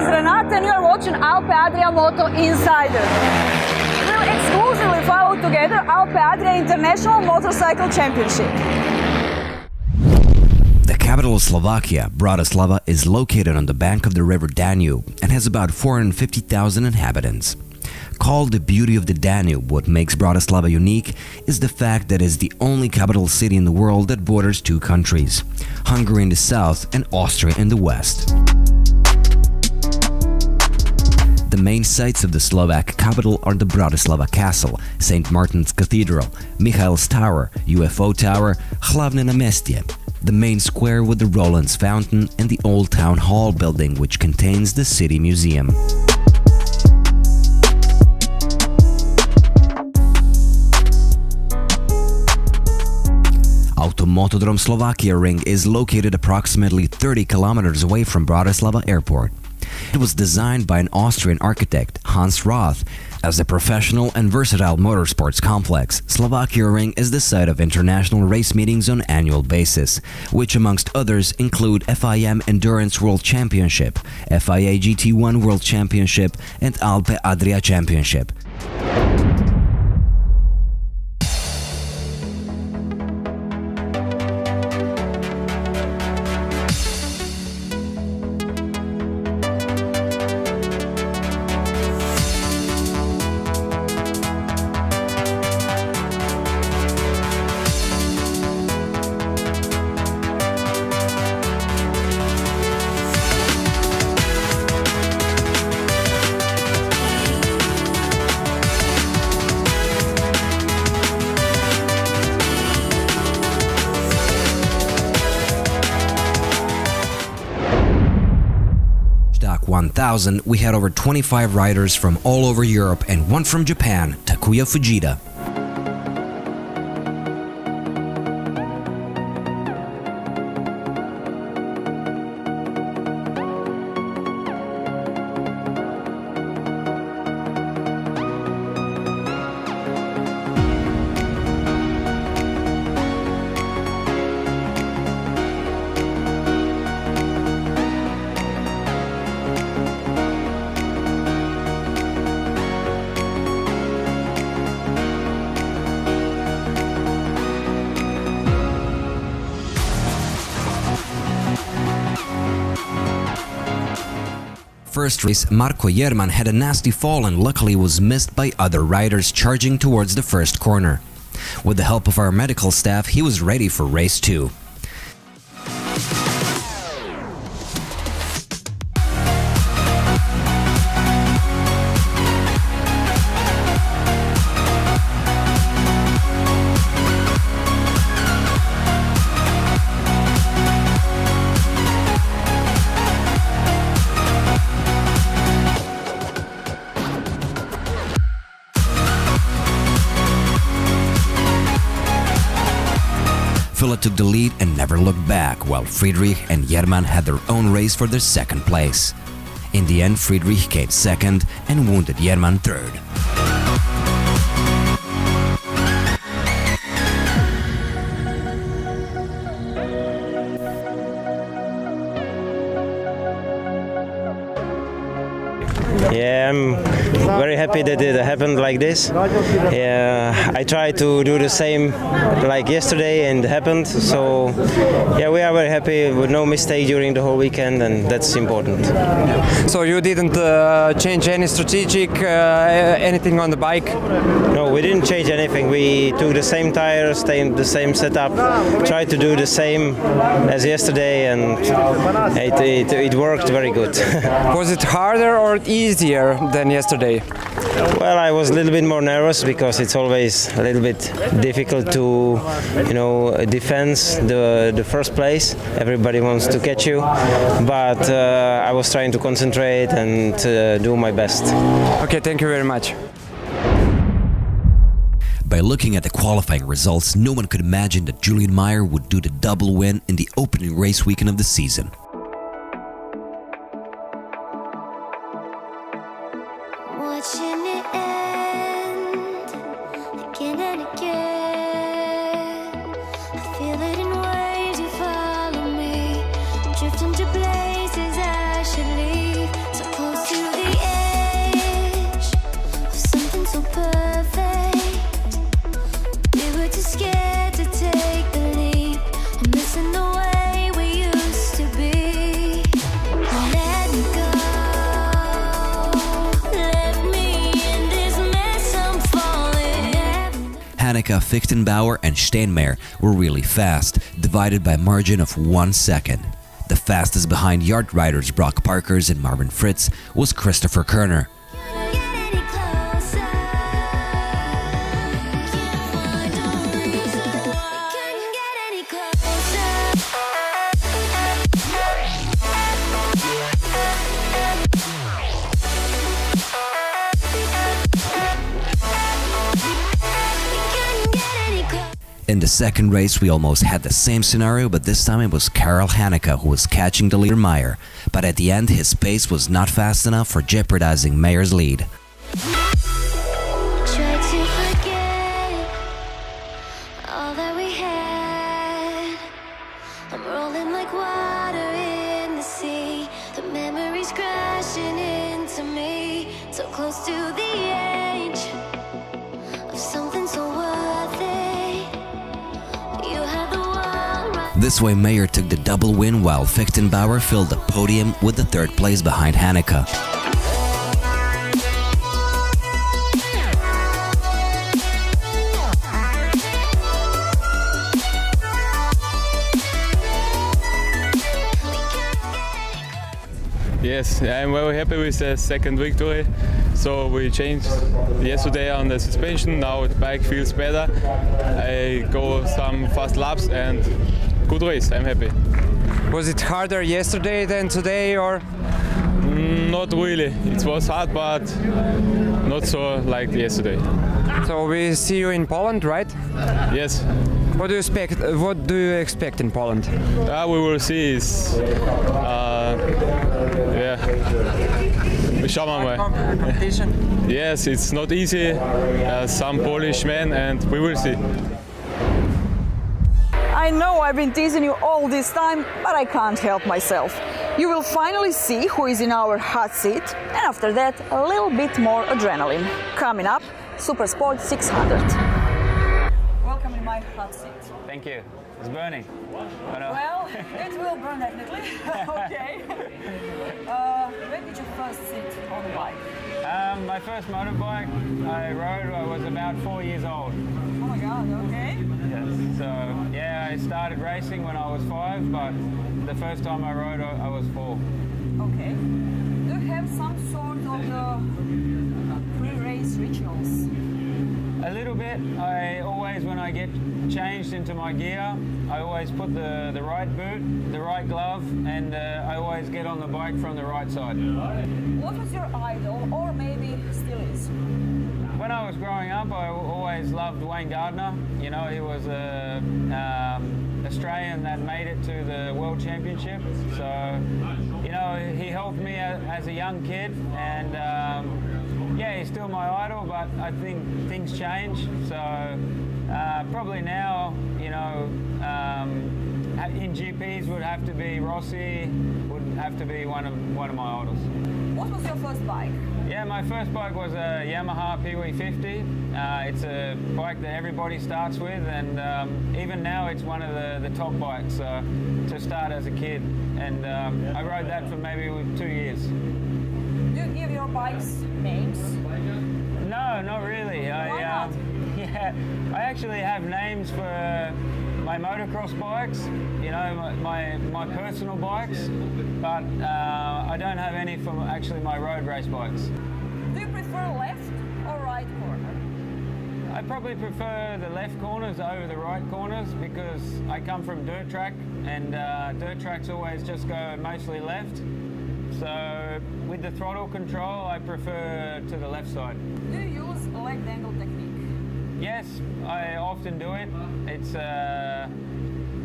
Renata and you are watching Alpe Adria Moto Insider. We'll exclusively follow together Alpe Adria International Motorcycle Championship. The capital of Slovakia, Bratislava, is located on the bank of the river Danube and has about 450,000 inhabitants. Called the beauty of the Danube, what makes Bratislava unique is the fact that it is the only capital city in the world that borders two countries, Hungary in the south and Austria in the west. The main sites of the Slovak capital are the Bratislava Castle, St. Martin's Cathedral, Michael's Tower, UFO Tower, Hlavné námestie, the main square with the Roland's Fountain, and the Old Town Hall building, which contains the city museum. Automotodrom Slovakiaring is located approximately 30 kilometers away from Bratislava Airport. It was designed by an Austrian architect, Hans Roth. As a professional and versatile motorsports complex, Slovakiaring is the site of international race meetings on an annual basis, which amongst others include FIM Endurance World Championship, FIA GT1 World Championship, and Alpe Adria Championship. SUPERSTOCK 1000, we had over 25 riders from all over Europe and one from Japan, Takuya Fujita. First race, Marko Jerman had a nasty fall and luckily was missed by other riders charging towards the first corner. With the help of our medical staff, he was ready for race 2. Villa took the lead and never looked back, while Friedrich and Jerman had their own race for their second place. In the end, Friedrich came second and wounded Jerman third. Yeah, I'm very happy that it happened like this. Yeah, I tried to do the same like yesterday and it happened. So yeah, we are very happy with no mistake during the whole weekend, and that's important. So you didn't change any strategic anything on the bike? No, we didn't change anything. We took the same tires, the same setup, tried to do the same as yesterday, and it worked very good. Was it harder or easier than yesterday? Well, I was a little bit more nervous because it's always a little bit difficult to, defend the first place. Everybody wants to catch you, but I was trying to concentrate and do my best. Okay, thank you very much. By looking at the qualifying results, no one could imagine that Julian Meyer would do the double win in the opening race weekend of the season. Watching it end again and again. I feel it in waves, you follow me, drifting to places I should leave. So Haneca, Fichtenbauer and Steinmeier were really fast, divided by a margin of 1 second. The fastest behind yard riders Brock Parkers and Marvin Fritz was Christopher Kerner. In the second race, we almost had the same scenario, but this time it was Karel Haneca who was catching the leader Meyer. But at the end, his pace was not fast enough for jeopardizing Meyer's lead. Try to forget all that we had. I'm rolling like water in the sea. The memories crashing into me. So close to the edge of something so worth it. You had the world right. This way, Meyer took the double win while Fichtenbauer filled the podium with the third place behind Haneca. Yes, I'm very happy with the second victory. So we changed yesterday on the suspension, now the bike feels better. I go some fast laps and good race, I'm happy. Was it harder yesterday than today, or? Not really, it was hard, but not so like yesterday. So we see you in Poland, right? Yes. What do you expect in Poland? We will see. Schauen wir mal. Competition? Yes, it's not easy. Some Polish men, and we will see. I know I've been teasing you all this time, but I can't help myself. You will finally see who is in our hot seat, and after that, a little bit more adrenaline. Coming up, Super Sport 600. Welcome in my hot seat. Thank you. It's burning. Well, it will burn definitely. Okay. When did you first sit on the bike? My first motorbike I rode, I was about 4 years old. Oh my God, okay. Yes. So, yeah, I started racing when I was 5, but the first time I rode, I was 4. Okay. Do you have some sort of pre-race rituals? A little bit. I always, when I get changed into my gear, I always put the right boot, the right glove, and I always get on the bike from the right side. What was your idol, or maybe still is? When I was growing up, I always loved Wayne Gardner. You know, he was an Australian that made it to the World Championship. So, you know, he helped me as a young kid, and yeah, he's still my idol, but I think things change. So probably now, you know, in GPs would have to be Rossi, would have to be one of my idols. What was your first bike? Yeah, my first bike was a Yamaha Pee-wee 50. It's a bike that everybody starts with, and even now it's one of the top bikes to start as a kid. And I rode that for maybe 2 years. Do you give your bikes names? No, not really. Why not? Yeah, I actually have names for my motocross bikes, you know, my personal bikes, but I don't have any for actually my road race bikes. Do you prefer left or right corner? I probably prefer the left corners over the right corners because I come from dirt track, and dirt tracks always just go mostly left. So with the throttle control, I prefer to the left side. Do you use leg dangle technique? Yes, I often do it. It's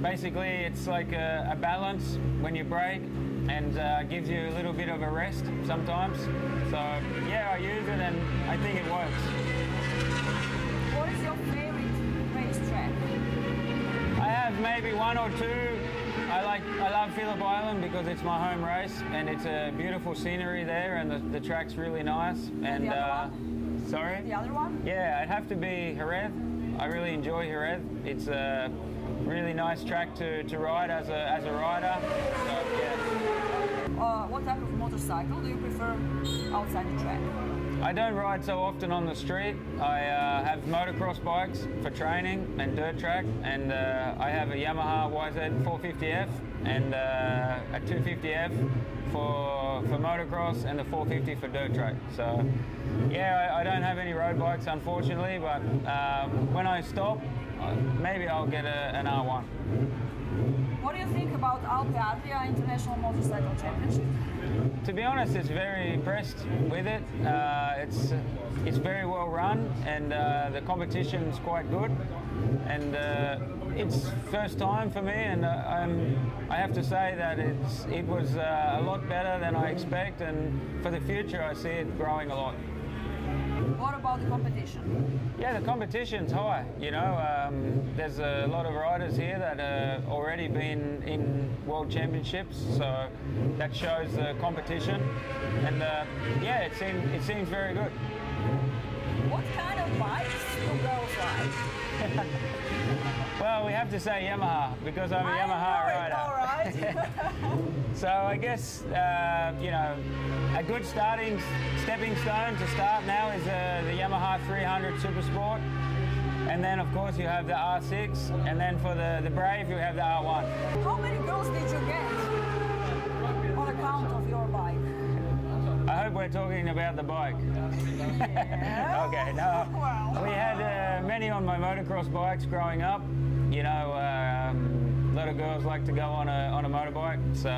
basically it's like a balance when you brake, and gives you a little bit of a rest sometimes. So yeah, I use it and I think it works. What is your favorite racetrack? I have maybe one or two. I love Phillip Island because it's my home race and it's a beautiful scenery there, and the track's really nice. And the other one? Sorry? The other one? Yeah, it'd have to be Jerez. I really enjoy Jerez. It's a really nice track to ride as a rider. So, yeah. What type of motorcycle, do you prefer outside the track? I don't ride so often on the street. I have motocross bikes for training and dirt track, and I have a Yamaha YZ 450F and a 250F for motocross and the 450 for dirt track. So yeah, I don't have any road bikes unfortunately, but when I stop, maybe I'll get an R1. What do you think about Alpe Adria International Motorcycle Championship? To be honest, it's very impressed with it. It's very well run, and the competition's quite good. And it's first time for me, and I have to say that it was a lot better than I expect. And for the future, I see it growing a lot. What about the competition? Yeah, the competition's high. You know, there's a lot of riders here that have already been in world championships, so that shows the competition. And yeah, it seems very good. What kind of bikes do girls ride? Well, we have to say Yamaha because I'm a Yamaha rider. All right. So I guess you know, a good stepping stone to start now is the Yamaha 300 Super Sport, and then of course you have the R6, and then for the Brave you have the R1. How many girls did you get on account of your bike? I hope we're talking about the bike. Yeah. Okay, no. Well. We had many on my motocross bikes growing up. You know, a lot of girls like to go on a motorbike. So,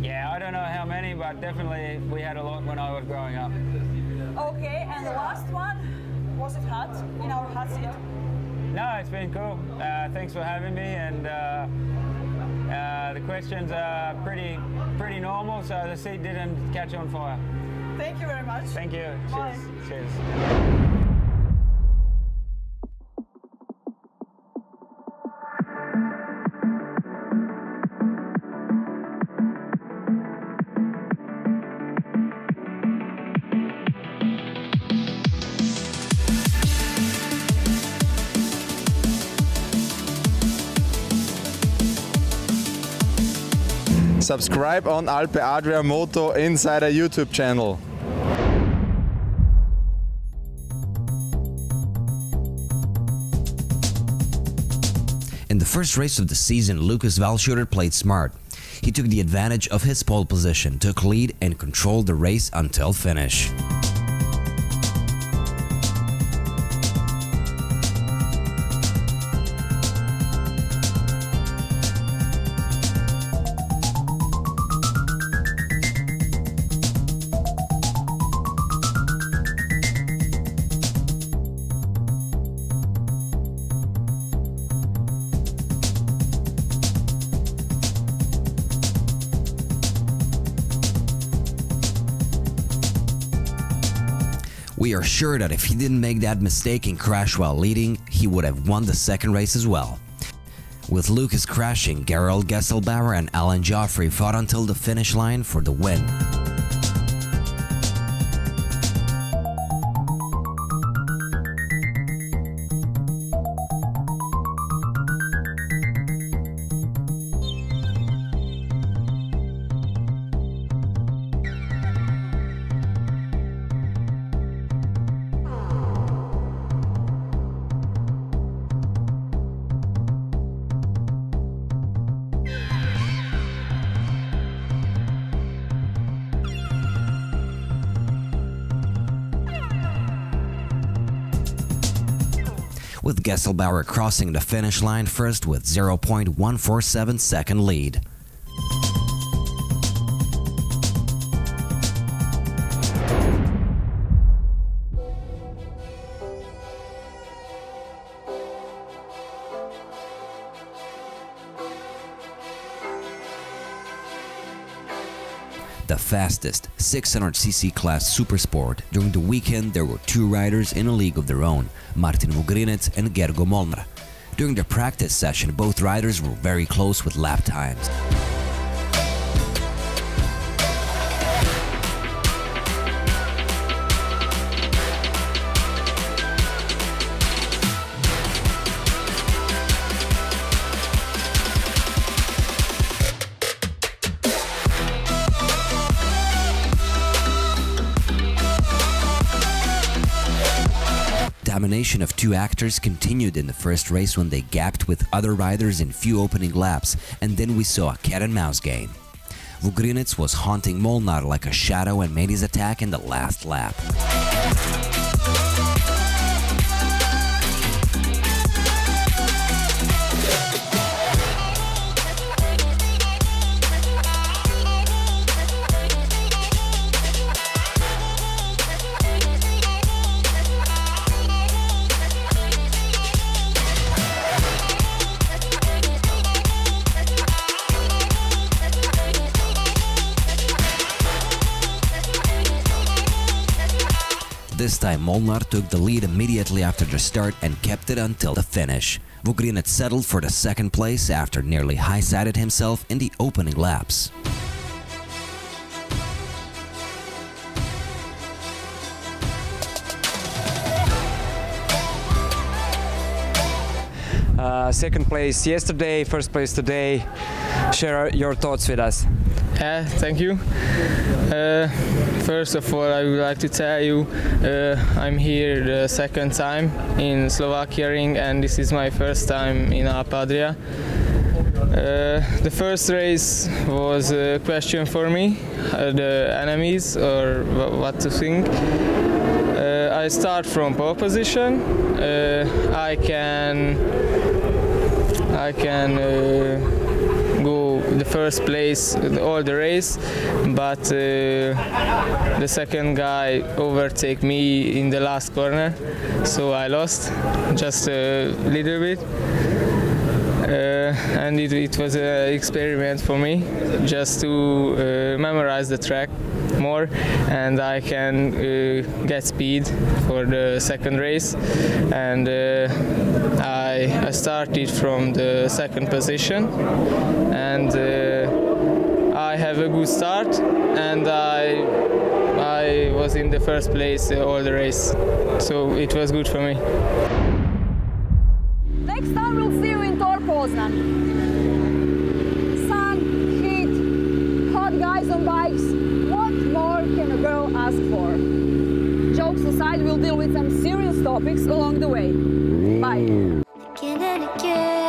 yeah, I don't know how many, but definitely we had a lot when I was growing up. Okay, and the last one, was it hot in our hot seat? No, it's been cool. Thanks for having me, and the questions are pretty normal, so the seat didn't catch on fire. Thank you very much. Thank you. Bye. Cheers. Cheers. Subscribe on Alpe Adria Moto Insider YouTube channel. In the first race of the season, Lukas Valschutter played smart. He took the advantage of his pole position, took lead and controlled the race until finish. We are sure that if he didn't make that mistake and crash while leading, he would have won the second race as well. With Lukas crashing, Gerald Gesselbauer and Alan Joffrey fought until the finish line for the win. With Gesselbauer crossing the finish line first with 0.147 second lead. The fastest 600cc class Supersport. During the weekend there were two riders in a league of their own, Martin Vugrinec and Gergo Molnar. During the practice session both riders were very close with lap times. domination of two actors continued in the first race when they gapped with other riders in few opening laps, and then we saw a cat-and-mouse game. Vugrinec was haunting Molnar like a shadow and made his attack in the last lap. This time Molnar took the lead immediately after the start and kept it until the finish. Vugrinec settled for the second place after nearly high-sided himself in the opening laps. Second place yesterday, first place today. Share your thoughts with us. Yeah, thank you. First of all, I would like to tell you I'm here the second time in Slovakiaring, and this is my first time in Alpe Adria. The first race was a question for me, the enemies or what to think. I start from pole position. I can go the first place all the race, but the second guy overtake me in the last corner, so I lost just a little bit. And it was an experiment for me, just to memorize the track more, and I can get speed for the second race. And I started from the second position, and I have a good start, and I was in the first place all the race, so it was good for me. Next time we'll see you in Tor Poznan. Sun, heat, hot guys on bikes. What more can a girl ask for? Jokes aside, we'll deal with some serious topics along the way. Bye. Again and again.